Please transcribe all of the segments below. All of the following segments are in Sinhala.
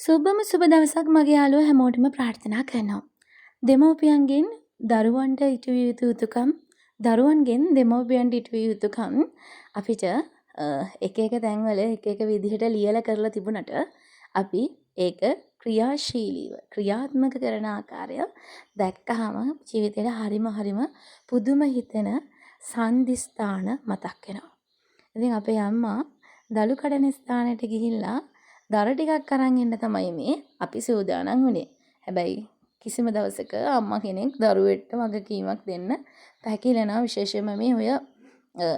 සුබම සුබ දවසක් මගේ යාළුවෝ හැමෝටම ප්‍රාර්ථනා කරනවා. දෙමව්පියන්ගෙන් දරුවන්ට ඉටුවිය යුතු යුතුකම්, දරුවන්ගෙන් දෙමව්පියන්ට ඉටුවිය යුතුකම් අපිට එක එක තැන්වල එක එක විදිහට ලියලා කරලා තිබුණට අපි ඒක ක්‍රියාශීලීව ක්‍රියාත්මක කරන ආකාරය දැක්කහම ජීවිතේට හරිම පුදුම හිතෙන සන්ධිස්ථාන මතක් වෙනවා. ඉතින් අපේ අම්මා දළු කඩන ස්ථානෙට ගිහිල්ලා දර ටිකක් අරන් එන්න තමයි මේ අපි සූදානම් වුණේ. හැබැයි කිසිම දවසක අම්මා කෙනෙක් දරුවෙක්ට වගකීමක් දෙන්න පැකිලෙනවා, විශේෂයෙන්ම මේ ඔය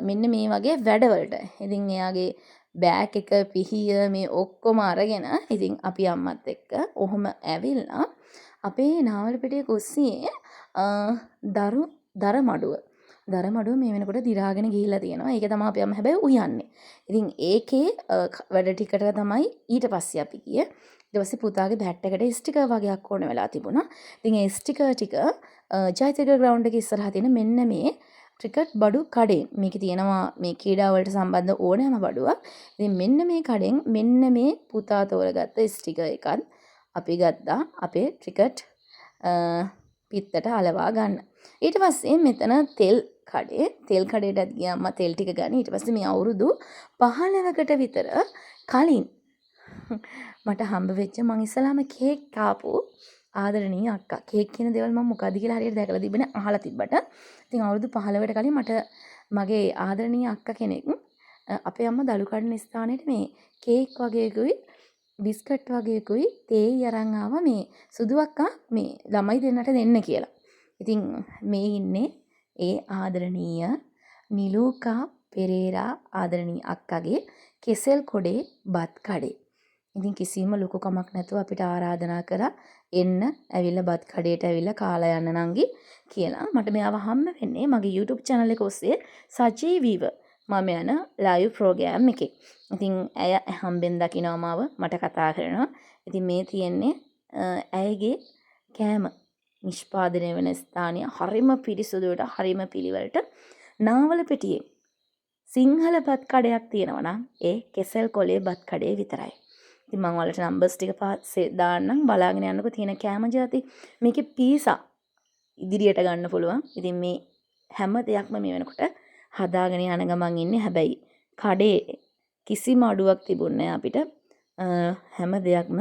මෙන්න මේ වගේ වැඩවලට. ඉතින් එයාගේ බෑග් එක පිහිය මේ ඔක්කොම අරගෙන ඉතින් අපි අම්මත් එක්ක ඔහොම ඇවිල්ලා අපේ නාවලපිටිය කුස්සියේ දර මඩුව මේ වෙනකොට දිරාගෙන ගිහිල්ලා තියෙනවා. ඒක තමයි අපි අම්ම හැබැයි උයන්නේ. ඉතින් ඒකේ වැඩ ටිකට තමයි ඊට පස්සේ අපි ගියේ. ඊට පස්සේ පුතාගේ බැට් එකට ස්ටිකර් වගේක් ඕන වෙලා තිබුණා. ඉතින් ඒ ස්ටිකර් ටික ජයතිලක ග්‍රවුන්ඩ් එකේ ඉස්සරහා තියෙන මෙන්න මේ ක්‍රිකට් බඩු කඩේ මේකේ තියෙනවා මේ ක්‍රීඩා වලට සම්බන්ධ ඕනෑම බඩුවක්. ඉතින් මෙන්න මේ කඩෙන් මෙන්න මේ පුතා තෝරගත්ත ස්ටිකර් එකත් අපි ගත්තා අපේ ක්‍රිකට් පිත්තට අලවා ගන්න. ඊට පස්සේ මෙතන තෙල් කඩේටත් ගියා අම්මා තෙල් ටික ගන්න. ඊට පස්සේ මේ අවුරුදු 15කට විතර කලින් මට හම්බ වෙච්ච මං ඉස්සලාම කේක් කාපු ආදරණීය අක්කා. කේක් කියන දේවල් මම මොකද්ද කියලා හරියට දැකලා තිබුණේ අහලා තිබ්බට. ඉතින් අවුරුදු 15කට කලින් මට මගේ ආදරණීය අක්කා කෙනෙක් අපේ අම්මා දළු කඩන ස්ථානෙට මේ කේක් වගේකුයි බිස්කට් වගේකුයි තේයි අරන් ආවා මේ සුදු අක්කා මේ ළමයි දෙන්නට දෙන්න කියලා. ඉතින් මේ ඉන්නේ ඒ ආදරණීය නිලූකා පෙරේරා ආදරණීය අක්කාගේ කෙසෙල් කොඩේ බත් කඩේ. ඉතින් කිසිම ලොකු කමක් නැතුව අපිට ආරාධනා කරා එන්න ඇවිල්ලා බත් කඩේට ඇවිල්ලා කාලා යන්න නංගි කියලා. මට මෙයාව හම්බ වෙන්නේ මගේ YouTube channel එක ඔස්සේ සජීවීව මම යන live program එකේ. ඉතින් ඇය හම්බෙන් දකිනවා මාව මට කතා කරනවා. ඉතින් මේ තියෙන්නේ ඇයගේ කෑම නිෂ්පාදනය වෙන ස්ථානය හරිම පිරිසුදුවට හරිම පිළිවෙලට නාවලපිටියේ සිංහල බත් කඩයක් තියෙනවා නම් ඒ කෙසෙල් කොලේ බත් කඩේ විතරයි. ඉතින් මම ඔයාලට නම්බර්ස් ටික පස්සේ දාන්නම් බලාගෙන යන්නකෝ තියෙන කෑම જાති. මේකේ පීසා ඉදිරියට ගන්න පුළුවන්. ඉතින් මේ හැම දෙයක්ම මේ වෙනකොට හදාගෙන යන ගමන් ඉන්නේ. හැබැයි කඩේ කිසිම අඩුවක් තිබුණේ නැහැ අපිට. හැම දෙයක්ම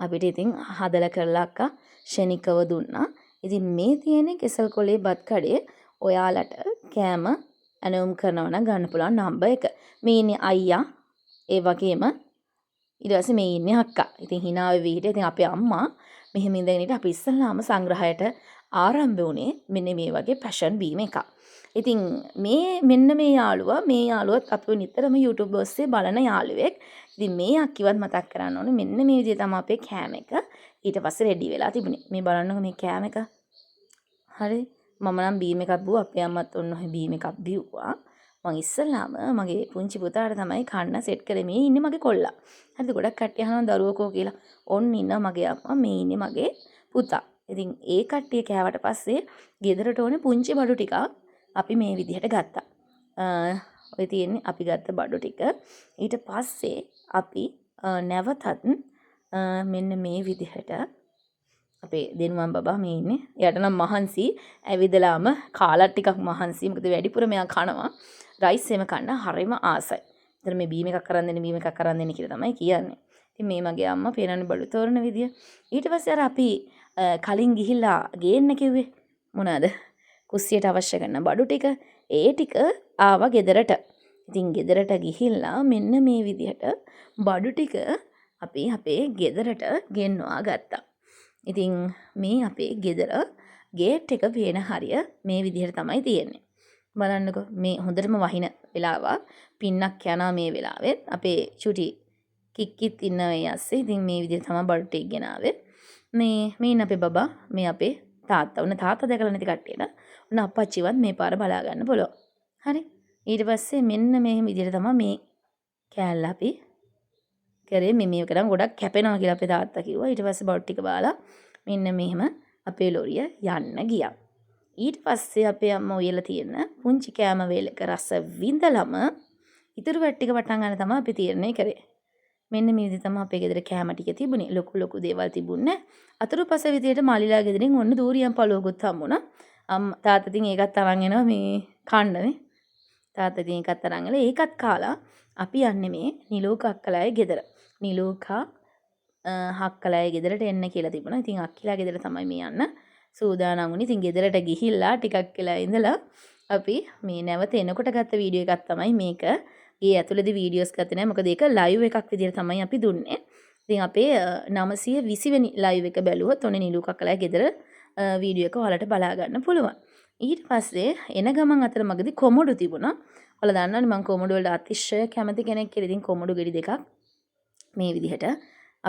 අපිට ඉතින් හදලා කරලා අක්කා ෂෙනිකව දුන්නා. ඉතින් මේ තියෙන්නේ කෙසල් කොලේ බත් කඩේ ඔයාලට කෑම ඇනවුම් කරනවා නම් ගන්න පුළුවන් නම්බර් 1. මේ ඉන්නේ අයියා. ඒ වගේම ඊට පස්සේ මේ ඉන්නේ අක්කා. ඉතින් hina වෙවි හිටියේ. ඉතින් අපේ අම්මා මෙහෙම ඉඳගෙන ඉඳලා අපි ඉස්සල්ලාම සංග්‍රහයට ආරම්භ වුණේ මෙන්න මේ වගේ පැෂන් බීම එකක්. ඉතින් මෙන්න මේ යාළුවත් අපිව නිතරම YouTube ඔස්සේ බලන යාළුවෙක්. ඉතින් මේ අක්කිවත් මතක් කරන්න ඕනේ මෙන්න මේ විදිහ තමයි අපේ කෑම එක ඊට පස්සේ රෙඩි වෙලා තිබුණේ. මේ බලන්නකෝ මේ කෑම එක. හරි. මම නම් බීම එකක් බිව්වා. අපේ අම්මත් ඔන්න ඔය බීම එකක් බිව්වා. මං ඉස්සල්ලාම මගේ පුංචි පුතාට තමයි කන්න සෙට් කරේ. මේ ඉන්නේ මගේ කොල්ලා. හරිද? ගොඩක් කට්ටිය අහනවා දරුවකෝ කියලා. ඔන්න ඉන්නවා මගේ අම්මා. මේ ඉන්නේ මගේ පුතා. ඉතින් ඒ කට්ටිය කෑවට පස්සේ ගෙදරට ඕනේ පුංචි බඩු ටිකක් අපි මේ විදිහට ගත්තා. ඔය තියෙන්නේ අපි ගත්ත බඩු ටික. ඊට පස්සේ අපි නැවතත් මෙන්න මේ විදිහට අපේ දෙනුවන් බබා මේ ඉන්නේ. එයාට නම් මහන්සි ඇවිදලාම කාලා ටිකක් මහන්සි. මොකද වැඩිපුර මෙයා කනවා. රයිස් එහෙම කන්න හරිම ආසයි. ඉතින් මේ බීම එකක් අරන් දෙන්න කියලා තමයි කියන්නේ. ඉතින් මේ මගේ අම්මා පේනන්නේ බඩු තෝරන විදිය. ඊට පස්සේ අර අපි කලින් ගිහිල්ලා ගේන්න කිව්වේ මොනවාද? කුස්සියට අවශ්‍ය කරන බඩු ටික. ඒ ටික ආවා ගෙදරට. ඉතින් ගෙදරට ගිහිල්ලා මෙන්න මේ විදිහට බඩු ටික අපි අපේ ගෙදරට ගෙන්වා ගත්තා. ඉතින් මේ අපේ ගෙදර ගේට් එක පේන හරිය මේ විදිහට තමයි තියෙන්නේ. බලන්නකෝ මේ හොඳටම වහින වෙලාව පින්නක් යනවා මේ වෙලාවෙත් අපේ චුටි කික්කිත් ඉන්නවා ඒ ඇස්සේ. ඉතින් මේ විදිහට තමයි බඩු ටික ගෙනාවේ. මේ ඉන්න අපේ බබා මේ අපේ තාත්තා. උන්න තාත්තා දැකලා නැති කට්ටියට උන්න අප්පච්චිවත් මේ පාර බලා ගන්න පුළුවන්. හරි. ඊට පස්සේ මෙන්න මේ විදිහට තමයි මේ කෑල්ල අපි කරේ. මේක නම් ගොඩක් කැපෙනවා කියලා අපේ තාත්තා කිව්වා. ඊට පස්සේ බඩු ටික බාලා මෙන්න මෙහෙම අපේ ලොරිය යන්න ගියා. ඊට පස්සේ අපේ අම්මා උයලා තියෙන පුංචි කෑම වේලක රස විඳලම ඉතුරු වැට් ටික පටන් ගන්න තමයි අපි තීරණය කරේ. මෙන්න මේ විදිහට තමයි අපේ ගෙදර කෑම ටික තිබුණේ. ලොකු දේවල් තිබුණේ නැහැ. අතුරුපස විදියට මාලිලා ගෙදරින් ඔන්න දූරියන් පළුවකුත් හම්බුණා. තාත්තා ඉතින් ඒකත් අරන් එනවා මේ කන්නනේ. තාත්තා ඉතින් ඒකත් අරන් එලා ඒකත් කාලා අපි යන්නේ මේ නිලෝක අක්කලාගේ ගෙදර. නිලෝකා අක්කලාගේ ගෙදරට එන්න කියලා තිබුණා. ඉතින් අක්කිලා ගෙදර තමයි මේ යන්න සූදානම් වුණේ. ඉතින් ගෙදරට ගිහිල්ලා ටිකක් වෙලා ඉඳලා අපි මේ නැවත එනකොට ගත්ත වීඩියෝ එකක් තමයි මේක. ගේ ඇතුළේදී වීඩියෝස් ගත්තේ නැහැ. මොකද ඒක ලයිව් එකක් විදිහට තමයි අපි දුන්නේ. ඉතින් අපේ 920 වෙනි ලයිව් එක බැලුවොත් ඔන්න නිලෝක අක්කලාගේ ගෙදර වීඩියෝ එක ඔයාලට බලා ගන්න පුළුවන්. ඊට පස්සේ එන ගමන් අතරමඟදී කොමඩු තිබුණා. ඔයාලා දන්නවනේ මම කොමඩු වලට අතිශය කැමති කෙනෙක් කියලා. ඉතින් කොමඩු ගෙඩි දෙකක් මේ විදිහට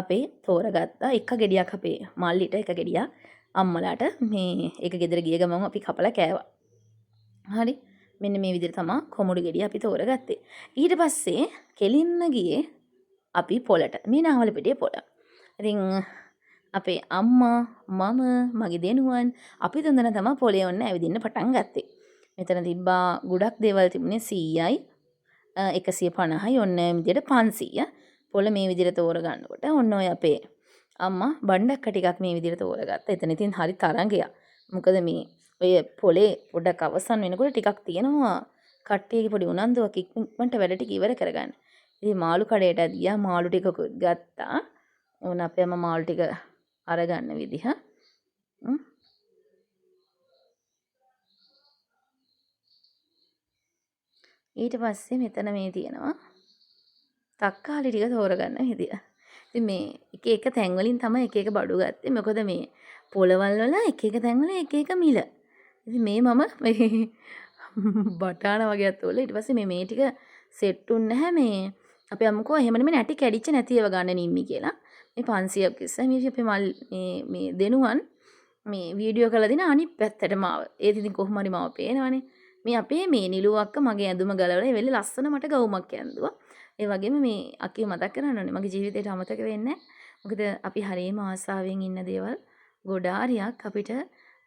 අපේ තෝරගත්තා. එක ගෙඩියක් අපේ මල්ලිට, එක ගෙඩියක් අම්මලාට. මේ ඒක ගෙදර ගිය ගමන් අපි කපලා කෑවා. හරි. මෙන්න මේ විදිහට තමයි කොමඩු ගෙඩිය අපි තෝරගත්තේ. ඊට පස්සේ කෙලින්ම ගියේ අපි පොළට. මේ නාවලපිටියේ පොළ. ඉතින් අපේ අම්මා, මම, මගේ දෙනුවන් අපි තුන්දෙනා තමයි පොළේ ඔන්න ඇවිදින්න පටන් ගත්තේ. මෙතන තිබ්බා ගොඩක් දේවල් තිබුණේ 100යි 150යි ඔන්න විදිහට 500. පොළ මේ විදිහට තෝරගන්නකොට ඔන්න ඔය අපේ අම්මා බණ්ඩක්ක ටිකක් මේ විදිහට තෝරගත්තා. එතන ඉතින් හරි තරංගයක්. මොකද මේ ඔය පොළේ පොඩක් අවසන් වෙනකොට ටිකක් තියෙනවා කට්ටියගේ පොඩි උනන්දුවක් ඉක්මනට වැඩ ටික ඉවර කරගන්න. ඉතින් මාළු කඩේට ගියා මාළු ටිකකුත් ගත්තා. ඕන අපේ අම්මා මාළු ටික අරගන්න විදිහ. ඊට පස්සේ මෙතන මේ තියෙනවා තක්කාලි ටික තෝරගන්න විදිය. ඉතින් මේ එක තැන් වලින් තමයි එක බඩු ගත්තේ. මොකද මේ පොළවල් වල එක තැන් වල එක මිල. ඉතින් මේ මම මේ බටාන වගේ අතෝල ඊට පස්සේ මේ ටික සෙට් උන්නේ නැහැ මේ අපේ අම්මකෝ එහෙම නෙමෙයි නැටි කැඩිච්ච නැතිව ගන්න නිම්මි කියලා. මේ 500ක් ඉස්සෙ මේ අපේ මේ දෙනුවන් මේ වීඩියෝ කරලා දින අනිත් පැත්තට මාව. ඒත් ඉතින් කොහොම හරි මාව පේනවනේ. මේ අපේ මේ නිලු අක්ක මගේ ඇඳුම ගලවලා ඒ වෙලේ ලස්සන මට ගවුමක් ඇඳුවා. ඒ වගේම මේ අක්කිය මතක් කරන්න ඕනේ. මගේ ජීවිතේට අමතක වෙන්නේ නැහැ. මොකද අපි හරියම ආසාවෙන් ඉන්න දේවල් ගොඩාරියක් අපිට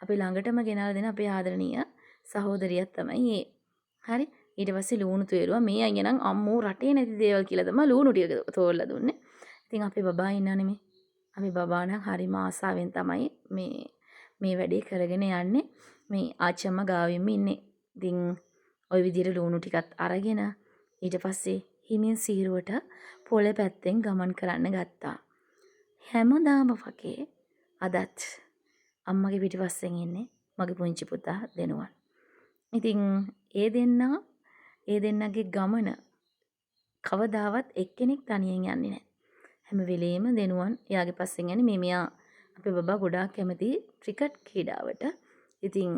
අපි ළඟටම ගෙනල්ලා දෙන අපේ ආදරණීය සහෝදරියක් තමයි ඒ. හරි. ඊට පස්සේ ලුණු තේරුවා. මේ අයියා නම් අම්මෝ රටේ නැති දේවල් කියලා තමයි ලුණු ටික තෝරලා දුන්නේ. ඉතින් අපේ බබා ඉන්නවනේ මේ. අපේ බබා නම් හරිම ආසාවෙන් තමයි මේ වැඩේ කරගෙන යන්නේ. මේ ආච්චිම්ම ගාවින්ම ඉන්නේ. ඉතින් ওই විදිහට ලුණු ටිකත් අරගෙන ඊට පස්සේ හිමින් සීරුවට පොළ පැත්තෙන් ගමන් කරන්න ගත්තා. හැමදාම වගේ අදත් අම්මගේ පිටිපස්සෙන් ඉන්නේ මගේ පුංචි පුතා දෙනුවන්. ඉතින් ඒ දෙන්නගේ ගමන කවදාවත් එක්කෙනෙක් තනියෙන් යන්නේ නැහැ. හැම වෙලේම දෙනුවන් එයාගේ පස්සෙන් යන්නේ. මෙයා අපේ බබා ගොඩාක් කැමති ක්‍රිකට් ක්‍රීඩාවට. ඉතින්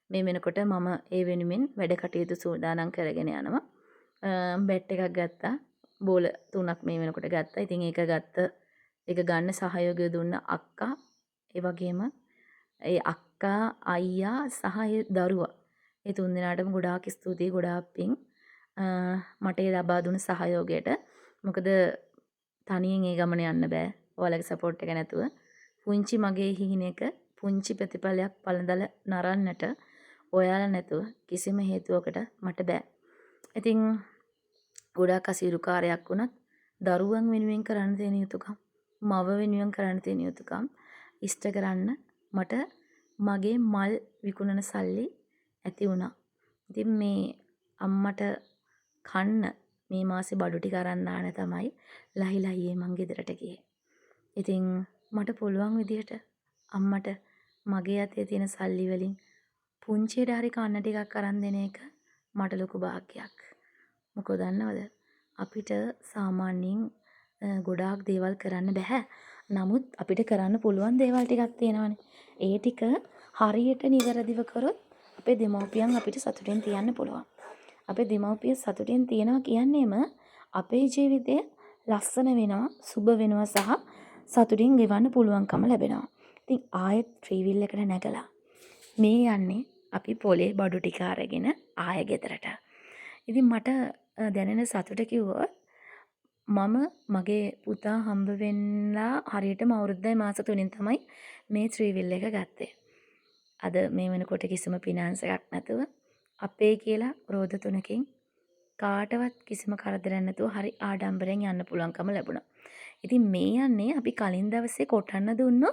මේ වෙනකොට මම ඒ වෙනුවෙන් වැඩ කටයුතු සූදානම් කරගෙන යනවා. බැට් එකක් ගත්තා. බෝල 3ක් මේ වෙනකොට ගත්තා. ඉතින් ඒක ගන්න සහයෝගය දුන්න අක්කා, ඒ වගේම ඒ අක්කා, අයියා සහ ඒ දරුවා. ඒ තුන් දෙනාටම ගොඩාක් ස්තුතියි, ගොඩාක් පිං. මට ඒ ලබා දුන්න සහයෝගයට. මොකද තනියෙන් ඒ ගමන යන්න බෑ. ඔයාලගේ සපෝට් එක නැතුව. පුංචි මගේ හිහිනක පුංචි ප්‍රතිඵලයක් පළඳල නරන්නට ඔයාලා නැතුව කිසිම හේතුවකට මට බෑ. ඉතින් ගොඩාක් අසීරුකාරයක් වුණත් දරුවන් වෙනුවෙන් කරන්න තියෙන යුතුකම්, මව වෙනුවෙන් කරන්න තියෙන යුතුකම් ඉෂ්ට කරන්න මට මගේ මල් විකුණන සල්ලි ඇති වුණා. ඉතින් මේ අම්මට කන්න මේ මාසේ බඩු ටික අරන් දාන්න තමයි ලහිලහියේ මං ගෙදරට ගියේ. ඉතින් මට පුළුවන් විදිහට අම්මට මගේ අතේ තියෙන සල්ලි වලින් පුංචියට හරි කන්න ටිකක් අරන් දෙන එක මට ලොකු භාග්යක්. මොකද දන්නවද? අපිට සාමාන්‍යයෙන් ගොඩාක් දේවල් කරන්න බෑ. නමුත් අපිට කරන්න පුළුවන් දේවල් ටිකක් තියෙනවානේ. ඒ ටික හරියට නිවැරදිව කරොත් අපේ දෙමව්පියන් අපිට සතුටින් තියන්න පුළුවන්. අපේ දෙමව්පිය සතුටින් තියනවා කියන්නේම අපේ ජීවිතය ලස්සන වෙනවා, සුබ වෙනවා සහ සතුටින් ගෙවන්න පුළුවන්කම ලැබෙනවා. ඉතින් ආයෙත් ට්‍රීවිල් එකට නැගලා මේ යන්නේ අපි පොලේ බඩු ටික අරගෙන ආයෙ ගෙදරට. ඉතින් මට දැනෙන සතුට කිව්වොත් මම මගේ පුතා හම්බ වෙන්නලා හරියටම අවුරුද්දයි මාස 3න් තමයි මේ ත්‍රිවිල් එක ගත්තේ. අද මේ වෙනකොට කිසිම ෆිනෑන්ස් එකක් නැතුව අපේ කියලා රෝද 3කින් කාටවත් කිසිම කරදරයක් නැතුව හරි ආඩම්බරෙන් යන්න පුළුවන්කම ලැබුණා. ඉතින් මේ යන්නේ අපි කලින් දවසේ කොටන්න දුන්නු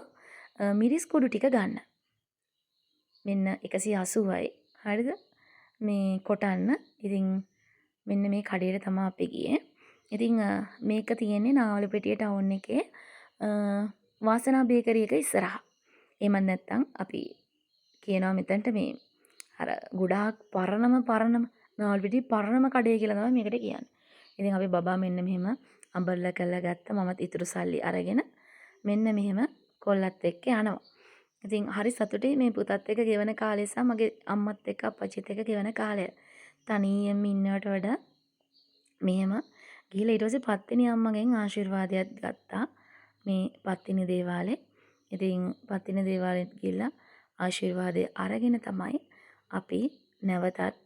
මිරිස් කුඩු ටික ගන්න. මෙන්න 180යි. හරිද? මේ කොටන්න. ඉතින් මෙන්න මේ කඩේට තමයි අපි ගියේ. ඉතින් මේක තියෙන්නේ නාවලපිටිය ටවුන් එකේ වාසනා බේකරි එක ඉස්සරහා. එහෙම නැත්නම් අපි කියනවා මෙතනට මේ අර ගොඩාක් පරණම නාවලපිටිය පරණම කඩේ කියලා තමයි මේකට කියන්නේ. ඉතින් අපි බබා මෙන්න මෙහෙම අඹරලා කරලා ගත්ත මමත් ඉතුරු සල්ලි අරගෙන මෙන්න මෙහෙම කොල්ලත් එක්ක යනවා. ඉතින් හරි සතුටුයි මේ පුතත් එක්ක ගෙවන කාලේ සහ මගේ අම්මත් එක්ක අප්පච්චිත් එක්ක ගෙවන කාලය. තනියම ඉන්නවට වඩා මෙහෙම ගිහලා ඊට පස්සේ පත්තිනි අම්මගෙන් ආශිර්වාදයක් ගත්තා. මේ පත්තිනි දේවාලේ. ඉතින් පත්තිනි දේවාලෙට ගිහලා ආශිර්වාදය අරගෙන තමයි අපි නැවතත්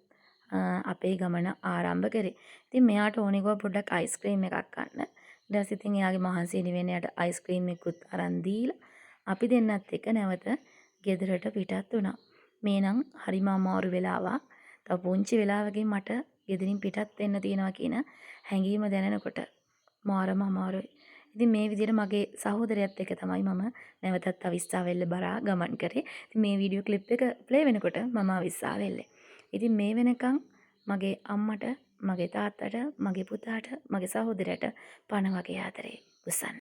අපේ ගමන ආරම්භ කරේ. ඉතින් මෙයාට ඕනේ ගියා පොඩ්ඩක් අයිස්ක්‍රීම් එකක් ගන්න. ඊට පස්සේ ඉතින් එයාගේ මහන්සිය නිවෙන්න යට අයිස්ක්‍රීම් එකකුත් අරන් දීලා අපි දෙන්නත් එක්ක නැවත ගෙදරට පිටත් වුණා. මේ නම් හරිම අමාරු වෙලාවක්. තව පුංචි වෙලාවකින් මට ගෙදරින් පිටත් වෙන්න තියෙනවා කියන හැඟීම දැනෙනකොට මාරම අමාරුයි. ඉතින් මේ විදිහට මගේ සහෝදරයත් එක්ක තමයි මම නැවතත් අවිස්සාවෙල්ල බරා ගමන් කරේ. ඉතින් මේ වීඩියෝ ක්ලිප් එක ප්ලේ වෙනකොට මම අවිස්සාවෙල්ලේ. ඉතින් මේ වෙනකන් මගේ අම්මට, මගේ තාත්තට, මගේ පුතාට, මගේ සහෝදරයට පණ වගේ ආදරේ උසන්න.